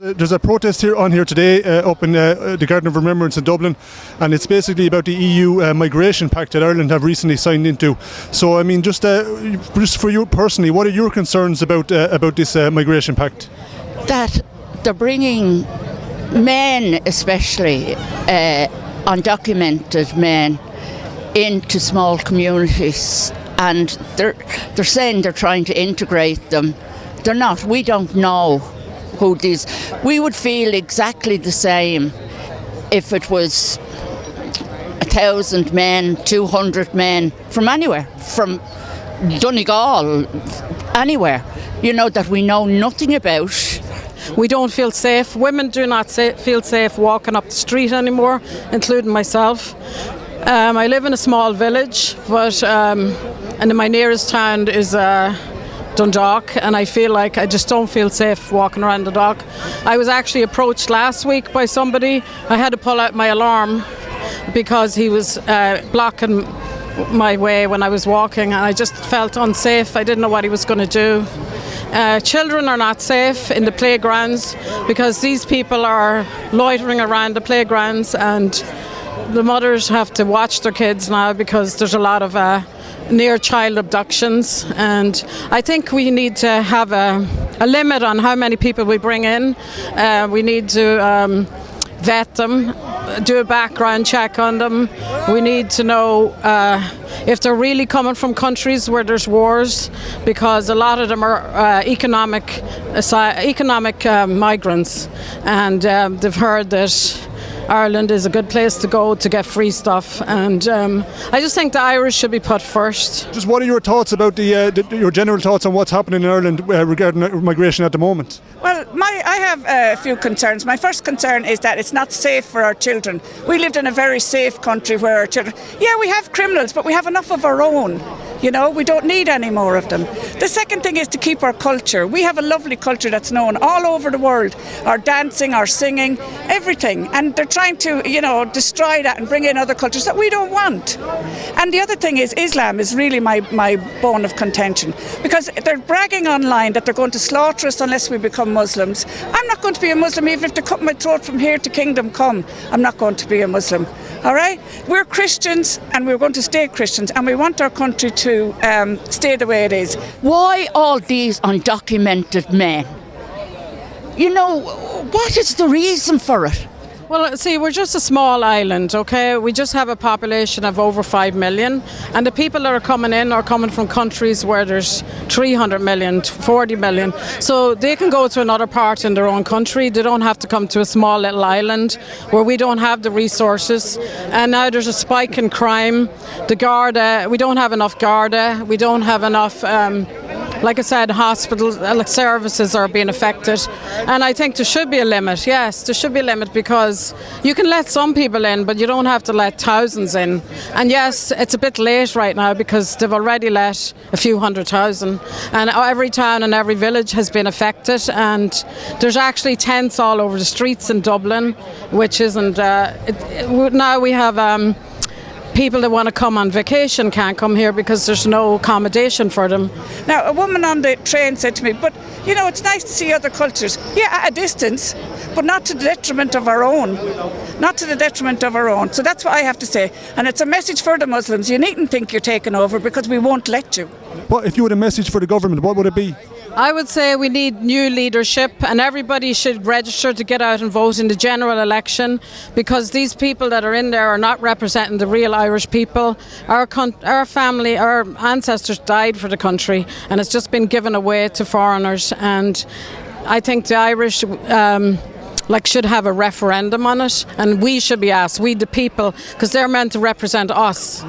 There's a protest here today up in the Garden of Remembrance in Dublin, and it's basically about the EU migration pact that Ireland have recently signed into. So, I mean, just for you personally, what are your concerns about this migration pact? That they're bringing men, especially undocumented men, into small communities, and they're saying they're trying to integrate them. They're not. We don't know who these. We would feel exactly the same if it was 1,000 men, 200 men from anywhere, from Donegal, anywhere, that we know nothing about. We don't feel safe. Women do not feel safe walking up the street anymore, including myself. I live in a small village, and my nearest town is Dundalk, and I feel like I just don't feel safe walking around the dock. I was actually approached last week by somebody. I had to pull out my alarm because he was blocking my way when I was walking, and I just felt unsafe. I didn't know what he was going to do. Children are not safe in the playgrounds because these people are loitering around the playgrounds, and the mothers have to watch their kids now because there's a lot of near child abductions, and I think we need to have a limit on how many people we bring in. We need to vet them, do a background check on them. We need to know if they're really coming from countries where there's wars, because a lot of them are economic migrants, and they've heard that Ireland is a good place to go to get free stuff, and I just think the Irish should be put first. Just what are your thoughts about your general thoughts on what's happening in Ireland regarding migration at the moment? Well, I have a few concerns. My first concern is that it's not safe for our children. We lived in a very safe country where our children, we have criminals, but we have enough of our own. We don't need any more of them. The second thing is to keep our culture. We have a lovely culture that's known all over the world. Our dancing, our singing, everything. And they're trying to, destroy that and bring in other cultures that we don't want. And the other thing is Islam is really my bone of contention, because they're bragging online that they're going to slaughter us unless we become Muslims. I'm not going to be a Muslim even if they cut my throat from here to kingdom come. I'm not going to be a Muslim. All right? We're Christians, and we're going to stay Christians, and we want our country to stay the way it is. Why all these undocumented men? What is the reason for it? Well, see, we're just a small island, okay? We just have a population of over 5 million, and the people that are coming in are coming from countries where there's 300 million, 40 million. So they can go to another part in their own country. They don't have to come to a small little island where we don't have the resources. And now there's a spike in crime. The Garda, we don't have enough Garda. We don't have enough like I said, hospitals, services are being affected, and I think there should be a limit. Yes, there should be a limit, because you can let some people in, but you don't have to let thousands in. And yes, it's a bit late right now because they've already let a few 100,000, and every town and every village has been affected, and there's actually tents all over the streets in Dublin, which isn't. Now we have people that want to come on vacation can't come here because there's no accommodation for them. Now, a woman on the train said to me, but it's nice to see other cultures. Yeah, at a distance, but not to the detriment of our own. Not to the detriment of our own. So that's what I have to say. And it's a message for the Muslims. You needn't think you're taken over, because we won't let you. But if you had a message for the government, what would it be? I would say we need new leadership, and everybody should register to get out and vote in the general election, because these people that are in there are not representing the real Irish people. Our family, our ancestors died for the country, and it's just been given away to foreigners. And I think the Irish should have a referendum on it, and we should be asked, we the people, because they're meant to represent us.